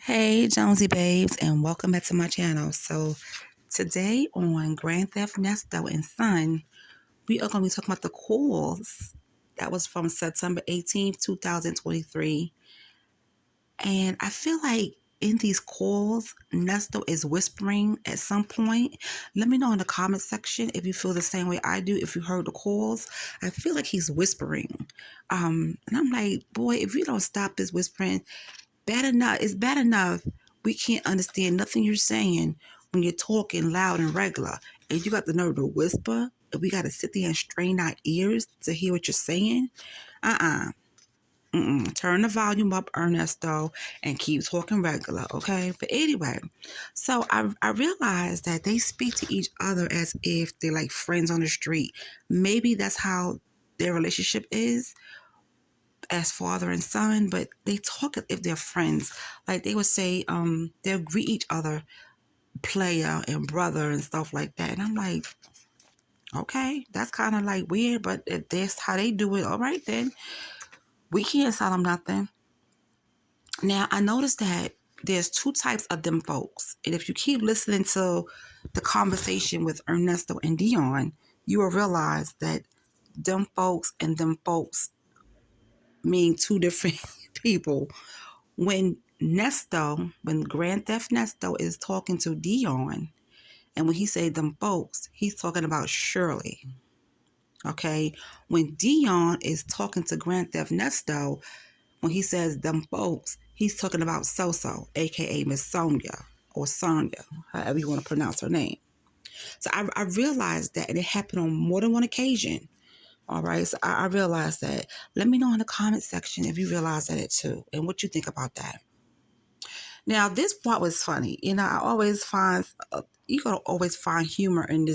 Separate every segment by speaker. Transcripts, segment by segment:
Speaker 1: Hey Jonesy babes, and welcome back to my channel. So today on Grand Theft Nesto and Son, we are going to be talking about the calls that was from September 18th, 2023. And I feel like in these calls, Nesto is whispering at some point. Let me know in the comment section if you feel the same way I do. If you heard the calls, I feel like he's whispering. And I'm like, boy, if you don't stop this whispering, bad enough. It's bad enough we can't understand nothing you're saying when you're talking loud and regular. And you got the nerve to whisper, and we got to sit there and strain our ears to hear what you're saying. Uh-uh. Turn the volume up, Ernesto, and keep talking regular, okay? But anyway, so I realized that they speak to each other as if they're like friends on the street. Maybe that's how their relationship is as father and son, but they talk as if they're friends. Like they would say, they'll greet each other, player and brother and stuff like that. And I'm like, okay, that's kind of like weird, but if that's how they do it, all right then. We can't tell them nothing. Now, I noticed that there's two types of them folks. And if you keep listening to the conversation with Ernesto and Deon, you will realize that them folks and them folks mean two different people. When Grand Theft Nesto is talking to Deon, and when he say them folks, he's talking about Shirley. Okay? When Deon is talking to Grand Theft Nesto, when he says them folks, he's talking about Soso, aka Miss Sonia, or Sonia, however you want to pronounce her name. So I realized that, and it happened on more than one occasion. All right, so I realized that. Let me know in the comment section if you realize that it too, and what you think about that. Now, this part was funny. You know, I always find you gotta always find humor in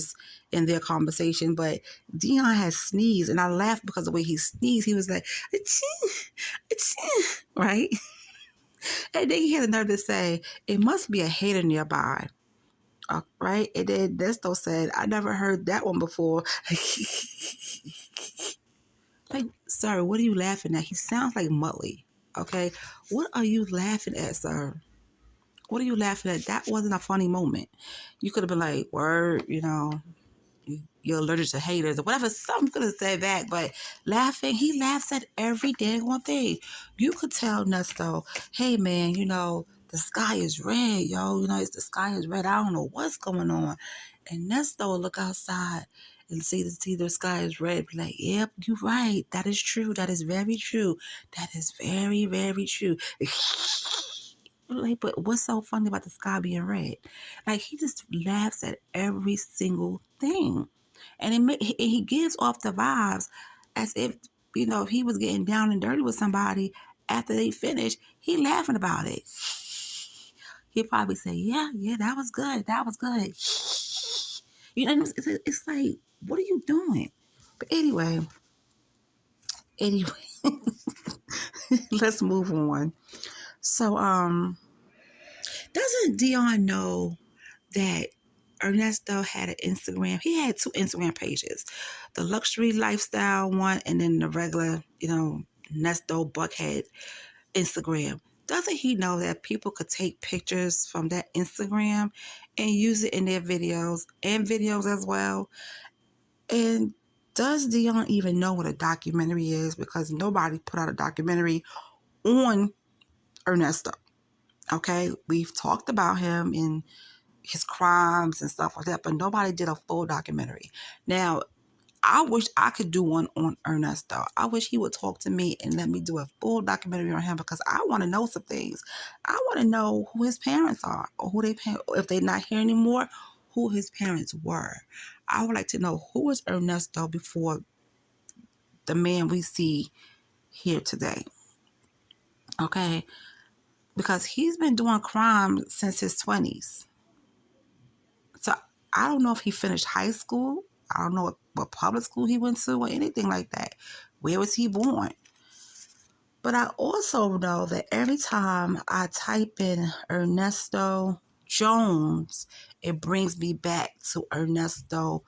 Speaker 1: their conversation. But Deon has sneezed, and I laughed because the way he sneezed, he was like, "Achoo, right?" And then he had the nerve to say, "It must be a hater nearby." Right? And then Nesto said, "I never heard that one before." Like, sir, what are you laughing at? He sounds like Muttley. Okay, what are you laughing at, sir? What are you laughing at? That wasn't a funny moment. You could have been like, word, you're allergic to haters or whatever. Something could have said that, but laughing, he laughs at every dang one thing. You could tell Nesto, hey man, the sky is red, yo. It's the sky is red. I don't know what's going on. And Nesto will look outside and see the sky is red. Be like, yep, you're right. That is true. That is very true. That is very, very true. Like, but what's so funny about the sky being red? Like, he just laughs at every single thing. And he gives off the vibes as if, if he was getting down and dirty with somebody after they finish, he laughing about it. He'd probably say, yeah, that was good. That was good. It's like, what are you doing? But anyway, let's move on. So, doesn't Deon know that Ernesto had an Instagram? He had two Instagram pages, the luxury lifestyle one and then the regular, Nesto Buckhead Instagram. Doesn't he know that people could take pictures from that Instagram and use it in their videos and videos as well? And does Deon even know what a documentary is? Because nobody put out a documentary on Ernesto. Okay, we've talked about him in his crimes and stuff like that, but nobody did a full documentary. Now, I wish I could do one on Ernesto. I wish he would talk to me and let me do a full documentary on him because I want to know some things. I want to know who his parents are, or if they're not here anymore, who his parents were. I would like to know who was Ernesto before the man we see here today. Okay? Because he's been doing crime since his 20s. So I don't know if he finished high school. I don't know what public school he went to or anything like that. Where was he born? But I also know that every time I type in Ernesto Jones, it brings me back to Ernesto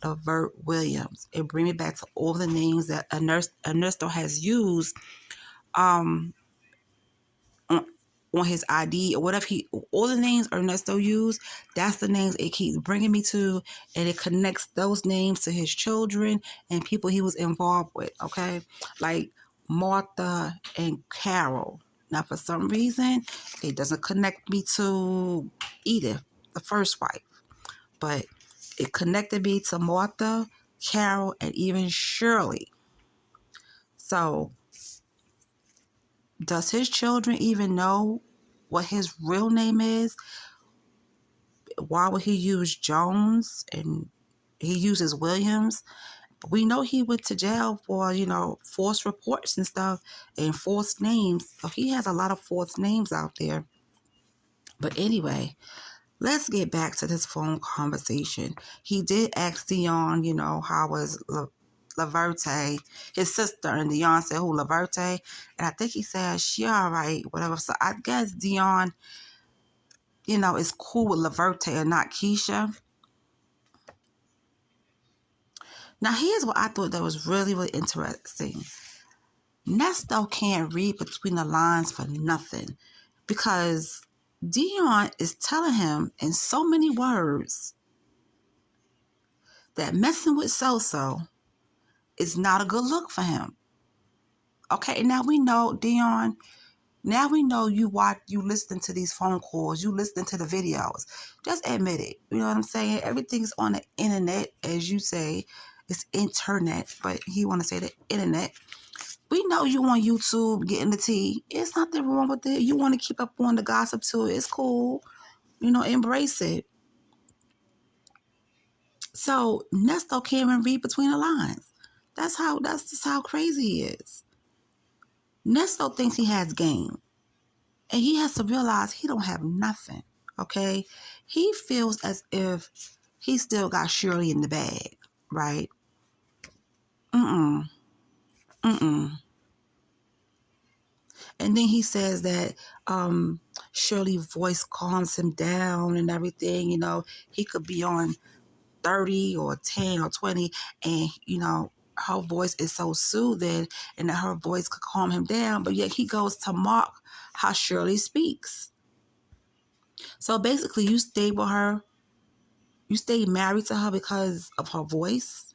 Speaker 1: Levert Williams. It brings me back to all the names that Ernesto has used on his ID or whatever all the names Ernesto used, that's the names it keeps bringing me to, and it connects those names to his children and people he was involved with, okay? Like Martha and Carol. Now, for some reason, it doesn't connect me to Edith, the first wife, but it connected me to Martha, Carol, and even Shirley. So, does his children even know what his real name is? Why would he use Jones and he uses Williams? But we know he went to jail for, false reports and stuff and false names. So he has a lot of false names out there. But anyway, let's get back to this phone conversation. He did ask Deon, how was Laverte, his sister, and Deon said, who, Laverte? And I think he said, she all right, whatever. So I guess Deon, is cool with Laverte and not Keisha. Now, here's what I thought that was really, really interesting. Nesto can't read between the lines for nothing because Deon is telling him in so many words that messing with So-So is not a good look for him. Okay, and now we know, Deon, now we know you listen to these phone calls, you listen to the videos. Just admit it. You know what I'm saying? Everything's on the internet, as you say. It's internet, but he want to say the internet. We know you on YouTube getting the tea. It's nothing wrong with it. You want to keep up on the gossip too. It's cool. Embrace it. So Nesto can't even read between the lines. That's just how crazy he is. Nesto thinks he has game. And he has to realize he don't have nothing. Okay? He feels as if he still got Shirley in the bag. Right? Mm-mm. And then he says that Shirley's voice calms him down and everything. He could be on 30 or 10 or 20 and, her voice is so soothing and that her voice could calm him down. But yet he goes to mock how Shirley speaks. So basically you stay with her. You stay married to her because of her voice.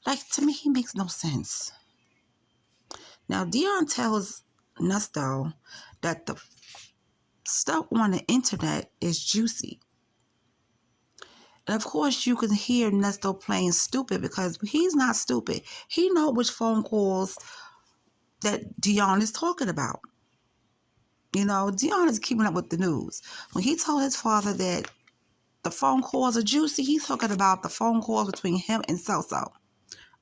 Speaker 1: Like, to me, he makes no sense. Now, Deon tells Nesto that the stuff on the internet is juicy. And of course, you can hear Nesto playing stupid because he's not stupid. He knows which phone calls that Deon is talking about. Deon is keeping up with the news. When he told his father that the phone calls are juicy, he's talking about the phone calls between him and So-So.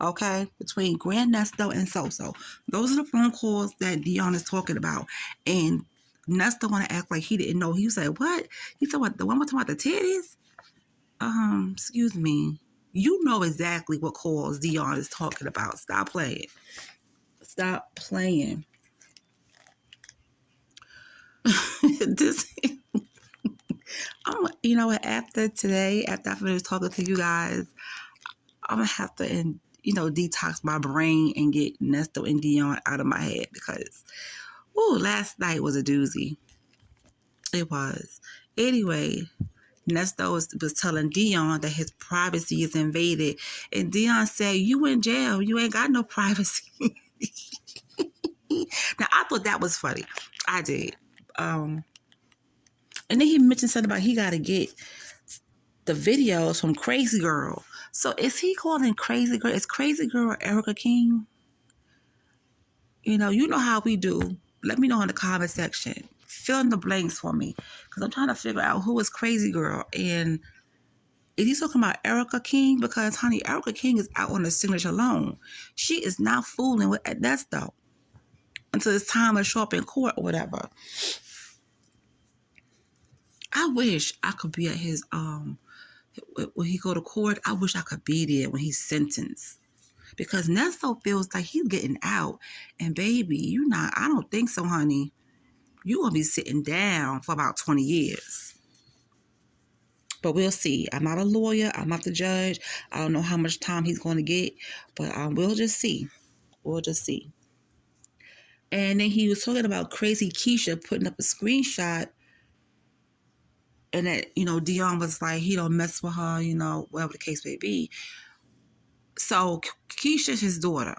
Speaker 1: Okay? Between Grand Nesto and So-So. Those are the phone calls that Deon is talking about. And Nesto want to act like he didn't know. He said, what? He said, what? The one we're talking about the titties? Excuse me. You know exactly what calls Deon is talking about. Stop playing. Stop playing. After today, after I finish talking to you guys, I'm going to have to, detox my brain and get Nesto and Deon out of my head because, last night was a doozy. It was. Anyway, Nesto was telling Deon that his privacy is invaded. And Deon said, you in jail. You ain't got no privacy. Now, I thought that was funny. I did. And then he mentioned something about he got to get the videos from Crazy Girl. So is he calling Crazy Girl? Is Crazy Girl Erica King? You know how we do. Let me know in the comment section. Fill in the blanks for me. Because I'm trying to figure out who is Crazy Girl. And is he talking about Erica King? Because, honey, Erica King is out on the signature loan. She is not fooling with Nesto until it's time to show up in court or whatever. I wish I could be at his, when he go to court, I wish I could be there when he's sentenced. Because Nesto feels like he's getting out. And baby, I don't think so, honey. You're going to be sitting down for about 20 years. But we'll see. I'm not a lawyer. I'm not the judge. I don't know how much time he's going to get. But we'll just see. We'll just see. And then he was talking about crazy Keisha putting up a screenshot, and that, Deon was like, he don't mess with her, whatever the case may be. So Keisha's his daughter,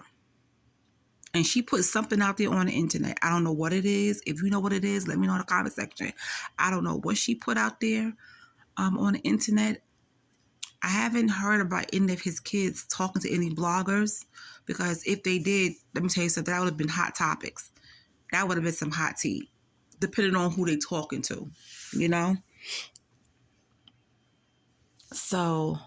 Speaker 1: and she put something out there on the internet. I don't know what it is. If you know what it is, let me know in the comment section. I don't know what she put out there on the internet. I haven't heard about any of his kids talking to any bloggers, because if they did, let me tell you something, that would have been hot topics. That would have been some hot tea, depending on who they talking to, So,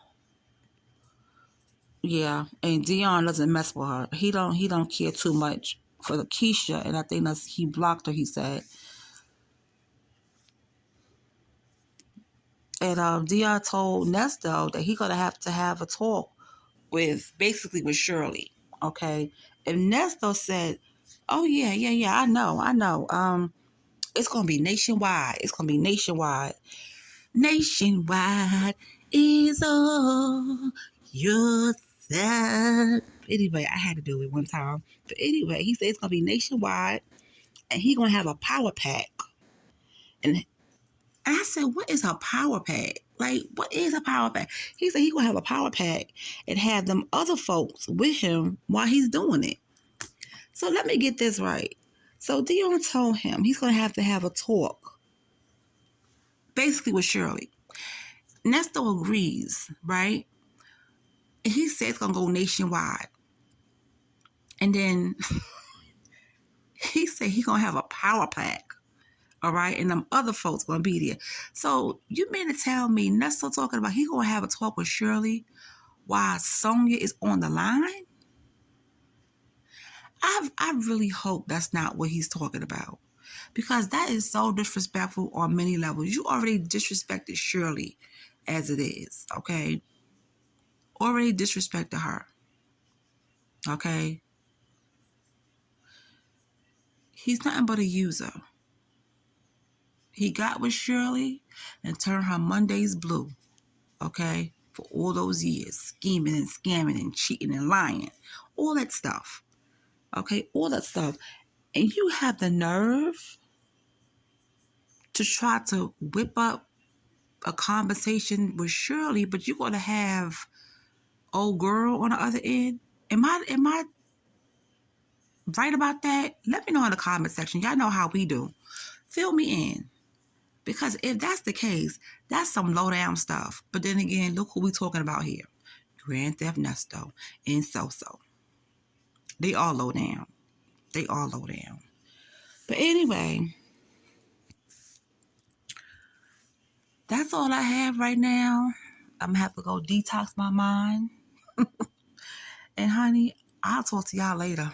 Speaker 1: yeah, and Deon doesn't mess with her. He don't care too much for the Keisha, and I think he blocked her, he said. And Deon told Nesto that he gonna have to have a talk with Shirley. Okay. And Nesto said, "Oh yeah, I know. It's gonna be nationwide. It's gonna be nationwide. Nationwide is all your side." Anyway, I had to do it one time. But anyway, he said it's gonna be nationwide, and he gonna have a power pack. And I said, "What is a power pack? Like, what is a power pack?" He said he gonna have a power pack and have them other folks with him while he's doing it. So let me get this right. So Deon told him he's gonna have to have a talk, basically with Shirley. Nesto agrees, right? And he said it's gonna go nationwide. And then he said he's gonna have a power pack. All right, and them other folks gonna be there. So you mean to tell me Nesto talking about he gonna have a talk with Shirley while Sonia is on the line? I really hope that's not what he's talking about, because that is so disrespectful on many levels. You already disrespected Shirley as it is, okay? Already disrespected her, okay? He's nothing but a user. He got with Shirley and turned her Mondays blue, okay? For all those years, scheming and scamming and cheating and lying, all that stuff, okay? All that stuff. And you have the nerve to try to whip up a conversation with Shirley, but you're going to have old girl on the other end. Am I right about that? Let me know in the comment section. Y'all know how we do. Fill me in. Because if that's the case, that's some low down stuff. But then again, look who we talking about here. Grand Theft Nesto and So-So. They all low down. They all low down. But anyway, that's all I have right now. I'm going to have to go detox my mind. And honey, I'll talk to y'all later.